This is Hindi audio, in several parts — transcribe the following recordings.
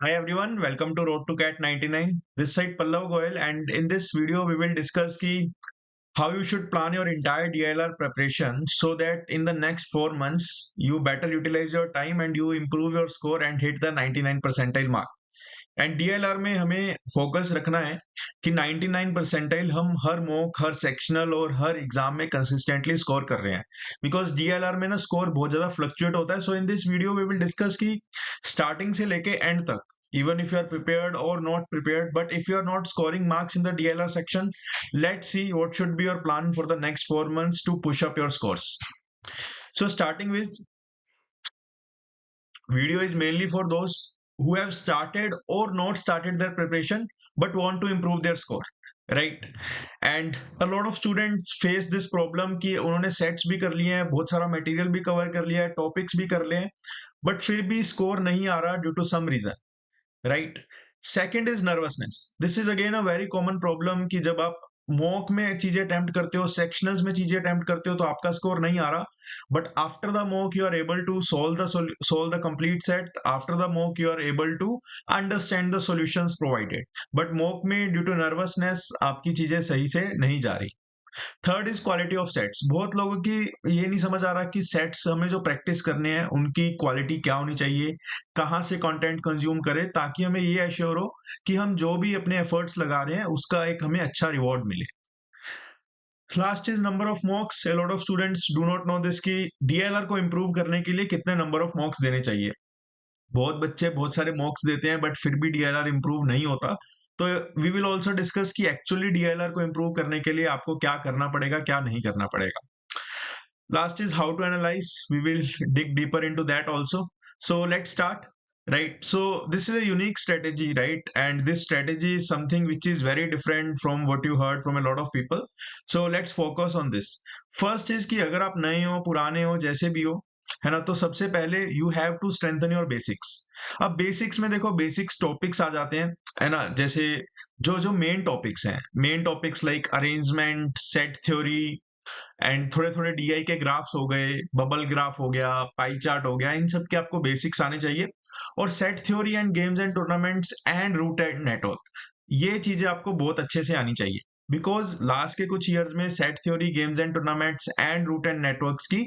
Hi everyone, welcome to Road to Cat 99. This side Pallav Goyal, and in this video we will discuss how you should plan your entire DLR preparation so that in the next 4 months you better utilize your time and you improve your score and hit the 99 percentile mark. And DLR में हमें फोकस रखना है कि 99 परसेंटाइल हम हर मॉक हर सेक्शनल और हर एग्जाम में कंसिस्टेंटली स्कोर कर रहे हैं बिकॉज डीएलआर में ना स्कोर बहुत ज्यादा फ्लक्चुएट होता है. So in this video we will discuss कि स्टार्टिंग से लेके एंड तक, even if you are prepared or not prepared, but if you are not scoring marks in the DLR section, let's see what should be your plan for the next 4 months to push up your scores. So starting with, video is mainly for those who have started or not started their preparation but want to improve their score, right? And a lot of students face this problem कि उन्होंने सेट्स भी कर लिए हैं, बहुत सारा मटेरियल भी कवर कर लिया है, टॉपिक्स भी कर लिए हैं, बट फिर भी स्कोर नहीं आ रहा due to some reason, right? Second is nervousness. This is again a very common problem कि जब आप मॉक में चीजें अटेम्प्ट करते हो, सेक्शनल्स में चीजें अटेम्प्ट करते हो तो आपका स्कोर नहीं आ रहा, but after the mock you are able to solve the complete set. After the mock you are able to understand the solutions provided, but mock में ड्यू टू नर्वसनेस आपकी चीजें सही से नहीं जा रही. Third is quality of sets. बहुत लोगों की ये नहीं समझ आ रहा कि सेट्स हमें जो प्रैक्टिस करने हैं उनकी क्वालिटी क्या होनी चाहिए, कहाँ से कंटेंट कंज्यूम करें ताकि हमें ये एश्योर हो कि हम जो भी अपने एफर्ट्स लगा रहे हैं उसका एक हमें अच्छा रिवॉर्ड मिले. Last is number of मॉक्स. A lot of students do not know this कि डीएलआर को इंप्रूव करने के लिए कितने नंबर ऑफ मॉक्स देने चाहिए. बहुत बच्चे बहुत सारे मॉक्स देते हैं बट फिर भी डीएलआर इंप्रूव नहीं होता. तो वी विल ऑल्सो डिस्कस कि एक्चुअली डीएलआर को इंप्रूव करने के लिए आपको क्या करना पड़ेगा, क्या नहीं करना पड़ेगा. Last is how to analyze. We will dig deeper into that also. So let's start. Right. So this is a unique strategy, right? And this strategy is something which is very different from what you heard from a lot of people. So let's focus on this. First is कि अगर आप नए हो, पुराने हो, जैसे भी हो, है ना, तो सबसे पहले you have to strengthen your basics. अब बेसिक्स में देखो, बेसिक्स टॉपिक्स आ जाते हैं, है ना, जैसे जो जो मेन टॉपिक्स हैं, main topics like arrangement, set theory, and थोड़े थोड़े डीआई के ग्राफ्स हो गए, बबल ग्राफ हो गया, पाई चार्ट हो गया, इन सब के आपको बेसिक्स आने चाहिए. और set theory and games and tournaments and route and network, ये चीजें आपको बहुत अच्छे से आनी चाहिए बिकॉज लास्ट के कुछ ईयर्स में set theory, games and tournaments and route and networks की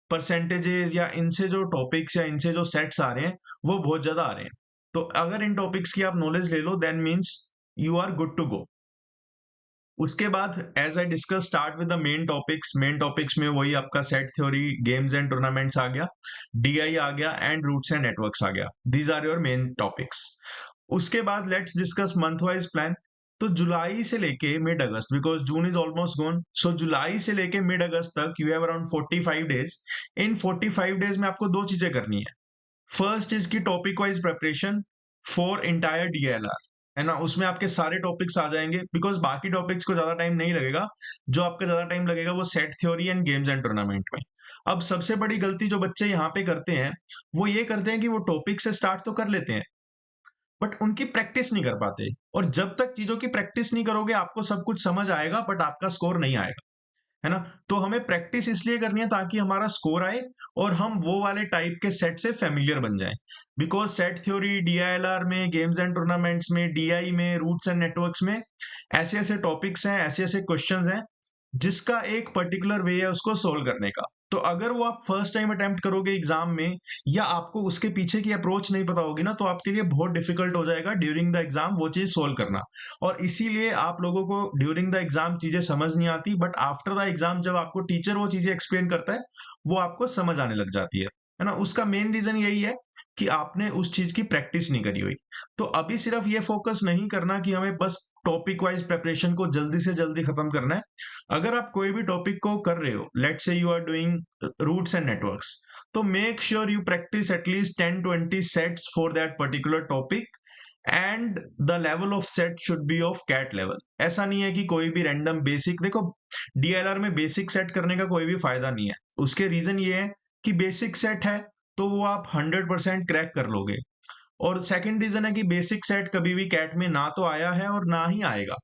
परसेंटेजेस या इनसे जो टॉपिक्स या इनसे जो सेट्स आ रहे हैं वो बहुत ज्यादा आ रहे हैं. तो अगर इन टॉपिक्स की आप नॉलेज ले लो then means you are good to go. उसके बाद as I discuss start with the main topics. Main topics में वही आपका set theory, games and tournaments आ गया, डीआई आ गया एंड रूट्स एंड नेटवर्क्स आ गया. These are your main topics. उसके बाद let's discuss month wise plan. तो जुलाई से लेके मिड अगस्त, because June is almost gone, so जुलाई से लेके मिड अगस्त तक you have around 45 days. In 45 days में आपको दो चीजें करनी है. फर्स्ट इज की topic wise preparation for entire DLR, है ना. उसमें आपके सारे टॉपिक्स आ जाएंगे बिकॉज बाकी टॉपिक्स को ज्यादा टाइम नहीं लगेगा. जो आपका ज्यादा टाइम लगेगा वो set theory and games and tournament में. अब सबसे बड़ी गलती जो बच्चे यहाँ पे करते हैं वो ये करते हैं कि वो टॉपिक से स्टार्ट तो कर लेते हैं बट उनकी प्रैक्टिस नहीं कर पाते. और जब तक चीजों की प्रैक्टिस नहीं करोगे आपको सब कुछ समझ आएगा बट आपका स्कोर नहीं आएगा, है ना. तो हमें प्रैक्टिस इसलिए करनी है ताकि हमारा स्कोर आए और हम वो वाले टाइप के सेट से फेमिलियर बन जाएं. बिकॉज सेट थ्योरी, डीआईएलआर में, गेम्स एंड टूर्नामेंट्स में, डीआई में, रूट्स एंड नेटवर्क्स में ऐसे ऐसे टॉपिक्स हैं, ऐसे ऐसे क्वेश्चंस हैं जिसका एक पर्टिकुलर वे है उसको सोल्व करने का. तो अगर वो आप फर्स्ट टाइम अटेम्प्ट करोगे एग्जाम में या आपको उसके पीछे की अप्रोच नहीं पता होगी ना, तो आपके लिए बहुत डिफिकल्ट हो जाएगा ड्यूरिंग द एग्जाम वो चीज सोल्व करना. और इसीलिए आप लोगों को ड्यूरिंग द एग्जाम चीजें समझ नहीं आती बट आफ्टर द एग्जाम जब आपको टीचर वो चीजें एक्सप्लेन करता है वो आपको समझ आने लग जाती है ना. उसका मेन रीजन यही है कि आपने उस चीज की प्रैक्टिस नहीं करी हुई. तो अभी सिर्फ ये फोकस नहीं करना कि हमें बस टॉपिक वाइज प्रिपरेशन को जल्दी से जल्दी खत्म करना है. अगर आप कोई भी टॉपिक को कर रहे हो, let's say you are doing routes and networks, तो make sure you practice at least 10-20 sets for that particular topic and the level of set should be of CAT level. ऐसा नहीं है कि कोई भी रैंडम बेसिक, देखो डीएलआर में बेसिक सेट करने का कोई भी फायदा नहीं है. उसके रीजन ये है कि बेसिक सेट है तो वो आप 100% क्रैक कर लोगे. और सेकंड रीजन है कि बेसिक सेट कभी भी कैट में ना तो आया है और ना ही आएगा,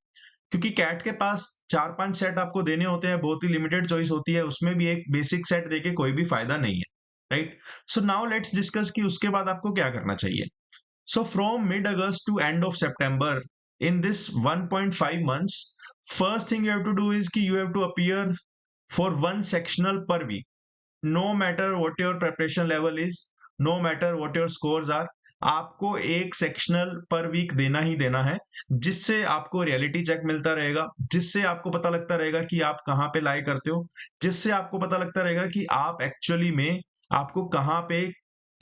क्योंकि कैट के पास 4-5 सेट आपको देने होते हैं, बहुत ही लिमिटेड चॉइस होती है, उसमें भी एक बेसिक सेट देके कोई भी फायदा नहीं है, right. So now let's discuss कि उसके बाद आपको क्या करना चाहिए. So from mid-August to end of September, in this 1.5 months, first thing you have to do is कि you have to appear for one sectional per week. No matter what your preparation level is, no matter what your scores are, आपको एक सेक्शनल पर वीक देना ही देना है, जिससे आपको रियलिटी चेक मिलता रहेगा, जिससे आपको पता लगता रहेगा कि आप कहाँ पे लाई करते हो, जिससे आपको पता लगता रहेगा कि आप एक्चुअली में आपको कहाँ पे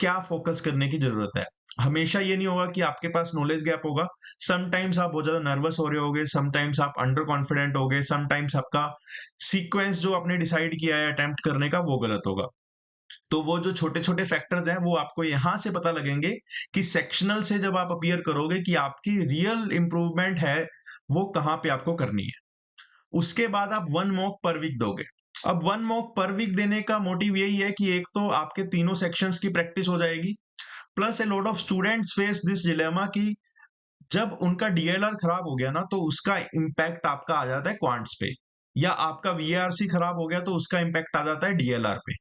क्या फोकस करने की जरूरत है। हमेशा ये नहीं होगा कि आपके पास नॉलेज गैप होगा। समटाइम्स आप बहुत ज्यादा नर्वस हो रहे होगे, समटाइम्स आप अंडर कॉन्फिडेंट होगे, समटाइम्स आपका सीक्वेंस जो आपने डिसाइड किया है अटेम्प्ट करने का वो गलत होगा। तो वो जो छोटे छोटे फैक्टर्स हैं वो आपको यहां से पता लगेंगे कि सेक्शनल से जब आप अपीयर करोगे कि आपकी रियल इंप्रूवमेंट है वो कहाँ पे आपको करनी है। उसके बाद आप वन मॉक पर वीक दोगे। अब वन मॉक पर वीक देने का मोटिव यही है कि एक तो आपके तीनों सेक्शंस की प्रैक्टिस हो जाएगी, plus a lot of students face this dilemma कि जब उनका डीएलआर खराब हो गया ना तो उसका इम्पैक्ट आपका आ जाता है क्वांट्स पे, या आपका वीआरसी खराब हो गया तो उसका इम्पैक्ट आ जाता है डीएलआर पे।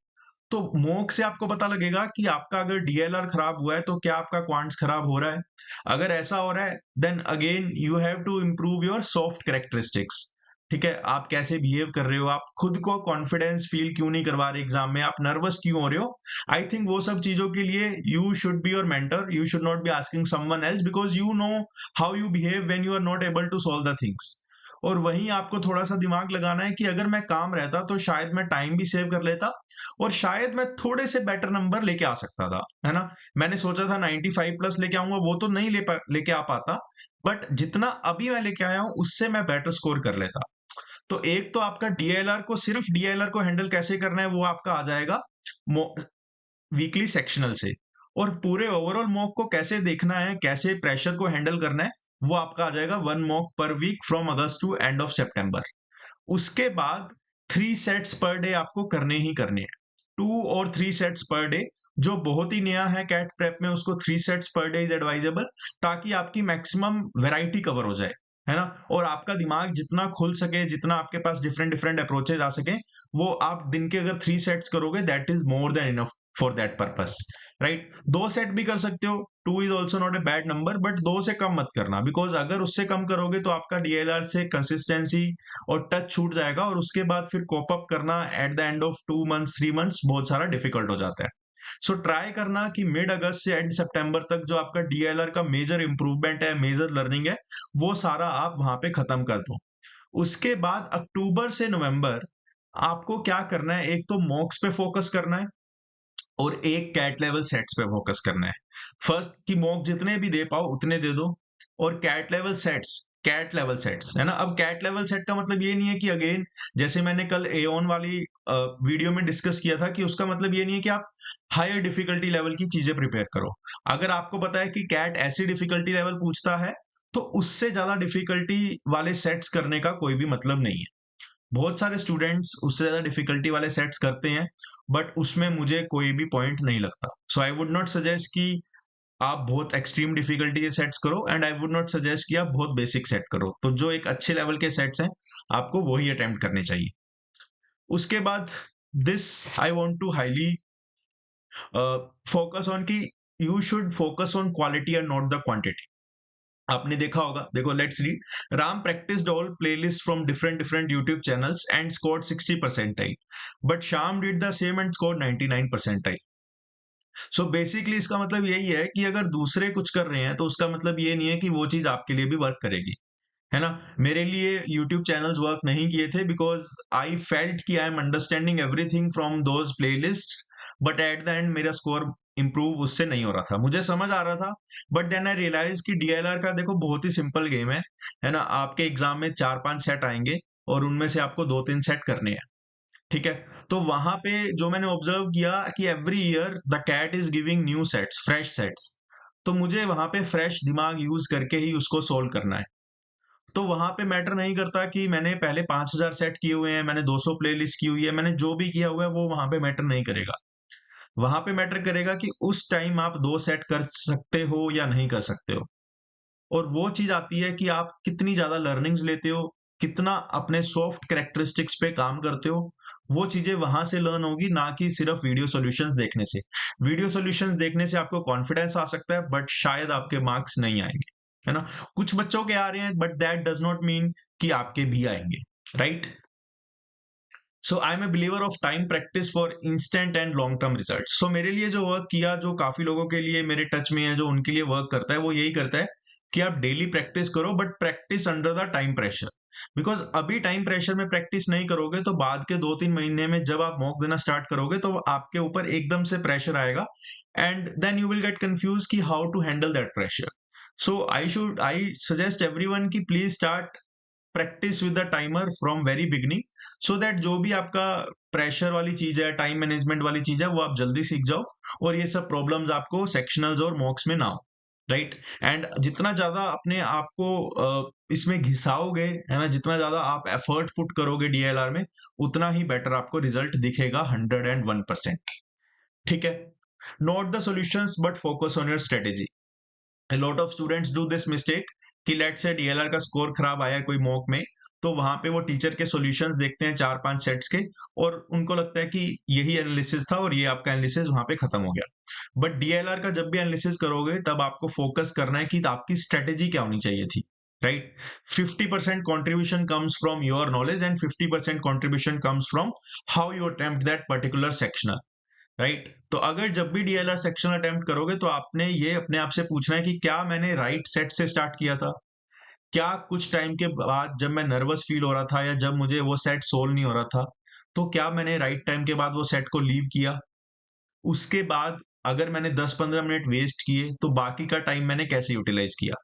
तो मॉक से आपको पता लगेगा कि आपका अगर डीएलआर खराब हुआ है तो क्या आपका क्वांट्स खराब हो रहा है। अगर ऐसा हो रहा है then again you have to improve your soft characteristics. ठीक है, आप कैसे बिहेव कर रहे हो, आप खुद को कॉन्फिडेंस फील क्यों नहीं करवा रहे एग्जाम में, आप नर्वस क्यों हो रहे हो। आई थिंक वो सब चीजों के लिए you should be your mentor, you should not be asking someone else because you know how you behave when you are not able to solve the things. और वहीं आपको थोड़ा सा दिमाग लगाना है कि अगर मैं काम रहता तो शायद मैं टाइम भी सेव कर लेता और शायद मैं थोड़े से बेटर नंबर लेके आ सकता था, है ना। मैंने सोचा था 95 प्लस लेके आऊंगा, वो तो नहीं लेके आ पाता, बट जितना अभी मैं लेके आया हूं उससे मैं बेटर स्कोर कर लेता। तो एक तो आपका डीएलआर को, सिर्फ डीएलआर को हैंडल कैसे करना है वो आपका आ जाएगा वीकली सेक्शनल से, और पूरे ओवरऑल मॉक को कैसे देखना है, कैसे प्रेशर को हैंडल करना है वो आपका आ जाएगा one mock per week from अगस्त टू एंड ऑफ सितंबर। उसके बाद 3 सेट्स पर डे आपको करने ही करने हैं, 2 और 3 सेट्स पर डे। जो बहुत ही नया है कैट प्रेप में उसको 3 sets per day is advisable, ताकि आपकी मैक्सिमम वैरायटी कवर हो जाए, है ना। और आपका दिमाग जितना खुल सके, जितना आपके पास डिफरेंट डिफरेंट अप्रोचेज आ सके, वो आप दिन के अगर 3 सेट्स करोगे that is more than enough for that purpose, right. 2 set भी कर सकते हो, 2 is also not a bad number, but 2 से कम मत करना, बिकॉज अगर उससे कम करोगे तो आपका डीएलआर से कंसिस्टेंसी और टच छूट जाएगा, और उसके बाद फिर कोप अप करना at the end of 2 months 3 months बहुत सारा डिफिकल्ट हो जाता है। सो ट्राई करना कि मिड अगस्त से एंड सितंबर तक जो आपका डीएलआर का मेजर इंप्रूवमेंट है, मेजर लर्निंग है, वो सारा आप वहां पे खत्म कर दो। उसके बाद अक्टूबर से नवंबर आपको क्या करना है, एक तो मॉक्स पे फोकस करना है और एक कैट लेवल सेट्स पे फोकस करना है। फर्स्ट की मॉक जितने भी दे पाओ उतने दे दो, और कैट लेवल सेट्स है ना। अब कैट लेवल सेट का मतलब ये नहीं है कि अगेन जैसे मैंने कल एओन वाली वीडियो में डिस्कस किया था कि उसका मतलब ये नहीं है कि आप हायर डिफिकल्टी लेवल की चीजें प्रिपेयर करो। अगर आपको पता है कि कैट ऐसी डिफिकल्टी लेवल पूछता है तो उससे ज्यादा डिफिकल्टी वाले सेट्स करने का कोई भी मतलब नहीं है। बहुत सारे स्टूडेंट्स उससे ज्यादा डिफिकल्टी वाले सेट्स करते हैं, बट उसमें मुझे कोई भी पॉइंट नहीं लगता। सो आई वुड नॉट सजेस्ट कि आप बहुत एक्सट्रीम डिफिकल्टी के सेट्स करो, and I would not suggest कि आप बहुत बेसिक सेट करो। तो जो एक अच्छे लेवल के सेट्स हैं आपको वही अटेम्प्ट करने चाहिए। उसके बाद this I want to highly focus on कि you should focus on quality and not the quantity. आपने देखा होगा, देखो let's read. Ram practiced all playlists from different YouTube channels and scored 60 percentile, but Sham did the same and scored 99 percentile. So basically इसका मतलब यही है कि अगर दूसरे कुछ कर रहे हैं तो उसका मतलब ये नहीं है कि वो चीज आपके लिए भी वर्क करेगी, है ना। मेरे लिए YouTube चैनल्स वर्क नहीं किए थे बिकॉज आई फेल्ट कि I am understanding everything from those playlists, but at the end मेरा स्कोर इंप्रूव उससे नहीं हो रहा था। मुझे समझ आ रहा था, बट देन आई रियलाइज कि डीएलआर का देखो बहुत ही सिंपल गेम है ना। आपके एग्जाम में 4-5 सेट आएंगे और उनमें से आपको 2-3 सेट करने हैं, ठीक है। तो वहां पे जो मैंने ऑब्जर्व किया कि every year the CAT is giving new sets, fresh sets. तो मुझे वहां पे फ्रेश दिमाग यूज करके ही उसको सोल्व करना है। तो वहां पे मैटर नहीं करता कि मैंने पहले 5,000 सेट किए हुए हैं, मैंने 200 प्लेलिस्ट की हुई है, मैंने जो भी किया हुआ है वो वहां पे मैटर नहीं करेगा। वहां पे मैटर करेगा कि उस टाइम आप 2 सेट कर सकते हो या नहीं कर सकते हो। और वो चीज आती है कि आप कितनी ज्यादा लर्निंग्स लेते हो, कितना अपने सॉफ्ट कैरेक्टरिस्टिक्स पे काम करते हो, वो चीजें वहां से लर्न होगी, ना कि सिर्फ वीडियो सॉल्यूशंस देखने से। वीडियो सॉल्यूशंस देखने से आपको कॉन्फिडेंस आ सकता है, बट शायद आपके मार्क्स नहीं आएंगे, है ना। कुछ बच्चों के आ रहे हैं, but that does not mean कि आपके भी आएंगे, right. So I am a believer of time practice for instant and long term result. सो मेरे लिए जो वर्क किया, जो काफी लोगों के लिए मेरे टच में है, जो उनके लिए वर्क करता है, वो यही करता है कि आप डेली प्रैक्टिस करो, but practice under the time pressure. Because अभी टाइम प्रेशर में प्रैक्टिस नहीं करोगे तो बाद के 2-3 महीने में जब आप मॉक देना स्टार्ट करोगे तो आपके ऊपर एकदम से प्रेशर आएगा, and then you will get confuse कि how to handle that pressure. So I suggest everyone कि please start practice with the timer from very beginning, so that जो भी आपका प्रेशर वाली चीज है, टाइम मैनेजमेंट वाली चीज है, वो आप जल्दी सीख जाओ, और ये सब प्रॉब्लम्स आपको सेक्शनल्स और मॉक्स में ना हो, राइट। एंड जितना ज्यादा अपने आप को इसमें घिसाओगे, है ना, जितना ज्यादा आप एफर्ट पुट करोगे डीएलआर में, उतना ही बेटर आपको रिजल्ट दिखेगा 101%। ठीक है। Note the solutions but focus on your strategy. A lot of students do this mistake कि लेट्स से डीएलआर का स्कोर खराब आया कोई मॉक में, तो वहां पे वो टीचर के सॉल्यूशंस देखते हैं 4-5 सेट्स के, और उनको लगता है कि यही एनालिसिस था और ये आपका एनालिसिस वहां पे खत्म हो गया। बट डीएलआर का जब भी एनालिसिस करोगे तब आपको फोकस करना है कि आपकी स्ट्रेटेजी क्या होनी चाहिए थी, right. 50% contribution comes from your knowledge and 50% contribution comes from how you attempt that particular sectional, right. तो अगर जब भी डीएलआर सेक्शन अटेम्प्ट करोगे तो आपने ये अपने आप से पूछना है कि क्या मैंने राइट सेट से स्टार्ट किया था, क्या कुछ टाइम के बाद जब मैं नर्वस फील हो रहा था या जब मुझे वो सेट सोल्व नहीं हो रहा था, तो क्या मैंने राइट टाइम के बाद वो सेट को लीव किया। उसके बाद अगर मैंने 10-15 मिनट वेस्ट किए तो बाकी का टाइम मैंने कैसे यूटिलाइज किया।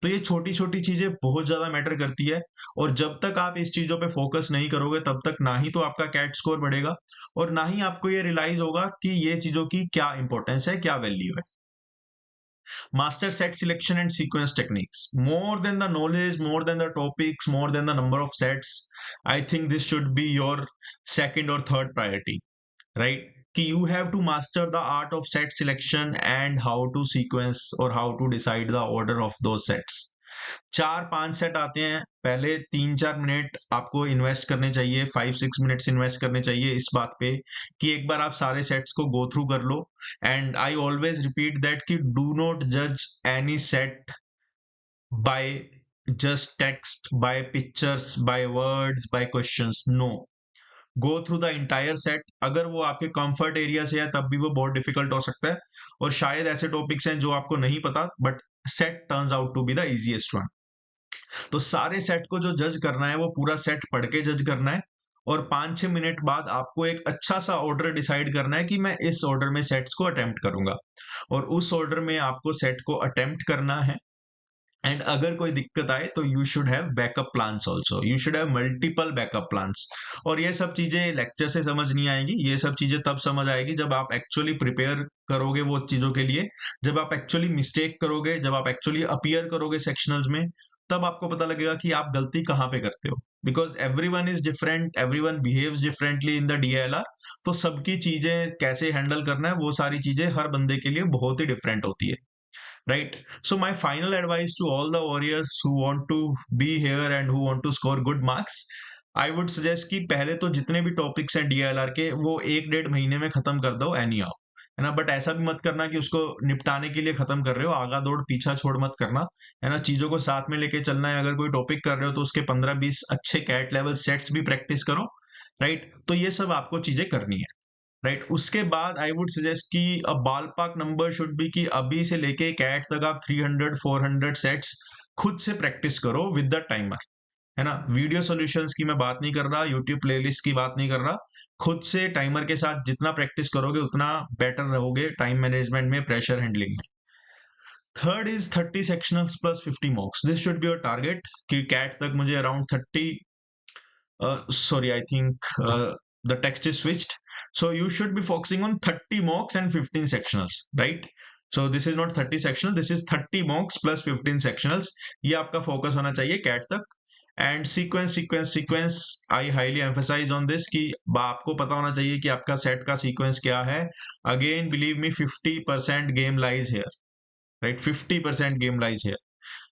तो ये छोटी छोटी चीजें बहुत ज्यादा मैटर करती है, और जब तक आप इस चीजों पे फोकस नहीं करोगे तब तक ना ही तो आपका कैट स्कोर बढ़ेगा, और ना ही आपको ये रियलाइज होगा कि ये चीजों की क्या इंपॉर्टेंस है, क्या वैल्यू है। Master set selection and sequence techniques. More than the knowledge, more than the topics, more than the number of sets, I think this should be your second or third priority, right? कि you have to master the art of set selection and how to sequence or how to decide the order of those sets. 4-5 set आते हैं, पहले 3-4 मिनट आपको इन्वेस्ट करने चाहिए, 5-6 मिनट्स इन्वेस्ट करने चाहिए इस बात पे कि एक बार आप सारे सेट्स को गो थ्रू कर लो। And I always repeat that कि डू नॉट जज any set by just text, by pictures, by words, by questions. No, go through the entire set. अगर वो आपके कंफर्ट एरिया से है तब भी वो बहुत डिफिकल्ट हो सकता है, और शायद ऐसे टॉपिक्स हैं जो आपको नहीं पता, but set turns out to be the easiest one. तो सारे सेट को जो जज करना है वो पूरा सेट पढ़ के जज करना है, और 5-6 मिनट बाद आपको एक अच्छा सा ऑर्डर डिसाइड करना है कि मैं इस ऑर्डर में सेट्स को अटेम्प्ट करूंगा, और उस ऑर्डर में आपको सेट को अटेम्प्ट करना है। एंड अगर कोई दिक्कत आए तो you should have backup plans also, you should have multiple backup plans. और ये सब चीजें लेक्चर से समझ नहीं आएंगी, ये सब चीजें तब समझ आएगी जब आप एक्चुअली प्रिपेयर करोगे वो चीजों के लिए, जब आप एक्चुअली मिस्टेक करोगे, जब आप एक्चुअली अपीयर करोगे सेक्शनल्स में, तब आपको पता लगेगा कि आप गलती कहाँ पे करते हो। Because everyone is different, everyone behaves differently in the DLR. तो सबकी चीजें कैसे हैंडल करना है, वो सारी चीजें हर बंदे के लिए बहुत ही डिफरेंट होती है, right? So my final advice to all the warriors who want to be here and who want to score good marks, I would suggest कि पहले तो जितने भी टॉपिक्स हैं डीएलआर के वो 1-1.5 महीने में खत्म कर दो एनी हाउ, है ना। बट ऐसा भी मत करना कि उसको निपटाने के लिए खत्म कर रहे हो, आगा दौड़ पीछा छोड़ मत करना, है ना। चीजों को साथ में लेके चलना है। अगर कोई टॉपिक कर रहे हो तो उसके 15-20 अच्छे कैट लेवल सेट्स भी प्रैक्टिस करो, राइट। तो ये सब आपको चीजें करनी है, राइट। उसके बाद आई वुड सजेस्ट कि अ बॉलपार्क नंबर शुड बी कि अभी से लेके कैट तक आप 300-400 सेट्स खुद से प्रैक्टिस करो विद द टाइमर, है ना। वीडियो सॉल्यूशंस की मैं बात नहीं कर रहा, यूट्यूब प्लेलिस्ट की बात नहीं कर रहा। खुद से टाइमर के साथ जितना प्रैक्टिस करोगे उतना बेटर रहोगे टाइम मैनेजमेंट में, प्रेशर हैंडलिंग में। Third is 30 sectionals plus 50 mocks. This should be your target कि कैट तक मुझे around 30, sorry, I think the text is switched. So you should be focusing on 30 mocks and 15 sectionals, right? So this is not 30 sectional, this is 30 mocks plus 15 sectionals. ये आपका फोकस होना चाहिए कैट तक। And sequence I highly emphasize on this कि आपको पता होना चाहिए कि आपका सेट का सीक्वेंस क्या है। Again believe me, 50% game lies here, right. 50% game lies here.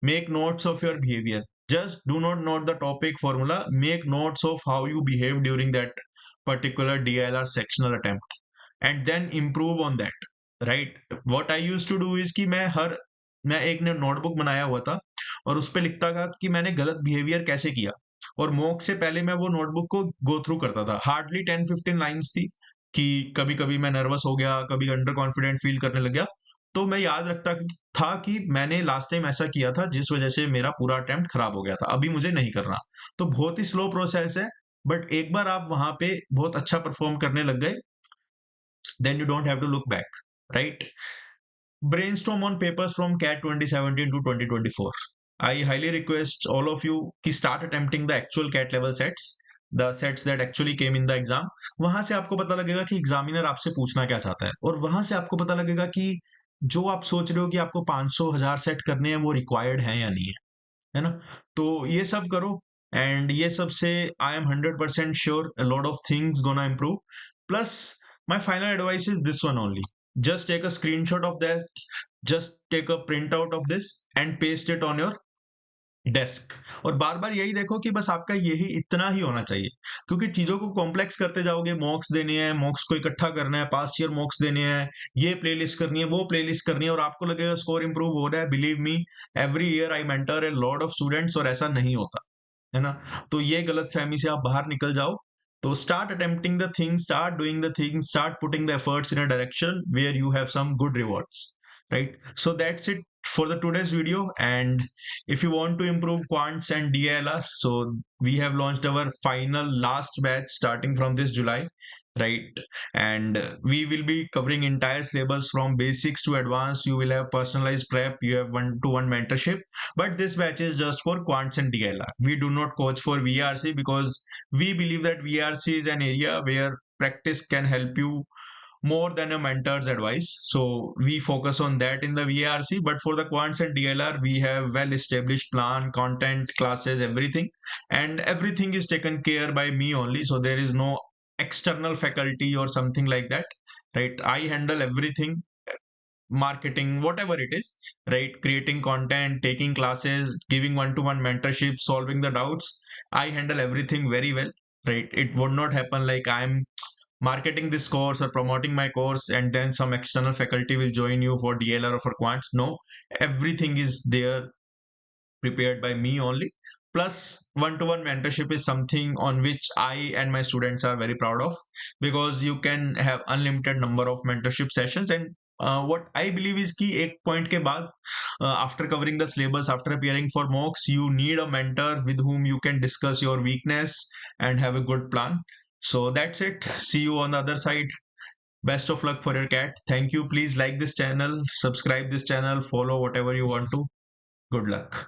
Make notes of your behaviour. just do not note the topic formula, make notes of how you behave during that particular DILR sectional attempt and then improve on that, right? What I used to do is कि मैं एक ने नोटबुक बनाया हुआ था और उस पे लिखता था कि मैंने गलत बिहेवियर कैसे किया, और मॉक से पहले मैं वो नोटबुक को गो थ्रू करता था। हार्डली 10-15 लाइंस थी कि कभी कभी मैं नर्वस हो गया, कभी अंडर कॉन्फिडेंट फील करने लग गया, तो मैं याद रखता था कि मैंने लास्ट टाइम ऐसा किया था जिस वजह से मेरा पूरा अटेम्प्ट खराब हो गया था, अभी मुझे नहीं करना। तो बहुत ही स्लो प्रोसेस है, बट एक बार आप वहां पे बहुत अच्छा परफॉर्म करने लग गए, then you don't have to look back, right? Brainstorm on papers from CAT 2017 to 2024. I highly request all of you to start attempting the actual CAT level sets, the sets that actually came in the exam. वहां से आपको पता लगेगा कि एग्जामिनर आपसे पूछना क्या चाहता है, और वहां से आपको पता लगेगा कि जो आप सोच रहे हो कि आपको 500,000 सेट करने हैं वो रिक्वायर्ड है या नहीं है ना? तो ये सब करो, एंड ये सब से I am 100% sure a lot of things gonna improve. Plus, my final advice is this one only: just take a screenshot of that, just take a printout of this and paste it on your desk, और बार बार यही देखो कि बस आपका यही इतना ही होना चाहिए, क्योंकि चीजों को कॉम्प्लेक्स करते जाओगे, मॉक्स देने हैं, मॉक्स को इकट्ठा करना है, पास्ट ईयर मॉक्स देने हैं, ये प्लेलिस्ट करनी है, वो प्लेलिस्ट करनी है, और आपको लगेगा स्कोर इंप्रूव हो रहा है। Believe me, every year I mentor a lot of students, और ऐसा नहीं होता है ना? तो ये गलत फहमी से आप बाहर निकल जाओ। तो start attempting the things, start doing the things, start putting the efforts in a direction where you have some good rewards, right? So that's it for the today's video. And if you want to improve quants and DLR, so we have launched our final last batch starting from this July, right? And we will be covering entire syllabus from basics to advanced. You will have personalized prep, you have one-to-one mentorship, but this batch is just for quants and DLR. We do not coach for VRC because we believe that VRC is an area where practice can help you more than a mentor's advice. So we focus on that in the VRC, but for the quants and DLR, we have well established plan, content, classes, everything, and everything is taken care by me only. So there is no external faculty or something like that, right? I handle everything, marketing, whatever it is, right? Creating content, taking classes, giving one-to-one mentorship, solving the doubts. I handle everything very well, right? It would not happen like I'm marketing this course or promoting my course and then some external faculty will join you for DLR or for quants. No, everything is there prepared by me only. Plus, one-to-one mentorship is something on which I and my students are very proud of, because you can have unlimited number of mentorship sessions. And what I believe is कि एक point के बाद, after covering the syllabus, after appearing for mocks, you need a mentor with whom you can discuss your weakness and have a good plan. So that's it. See you on the other side. Best of luck for your cat. Thank you. Please like this channel, subscribe this channel, follow whatever you want to. Good luck.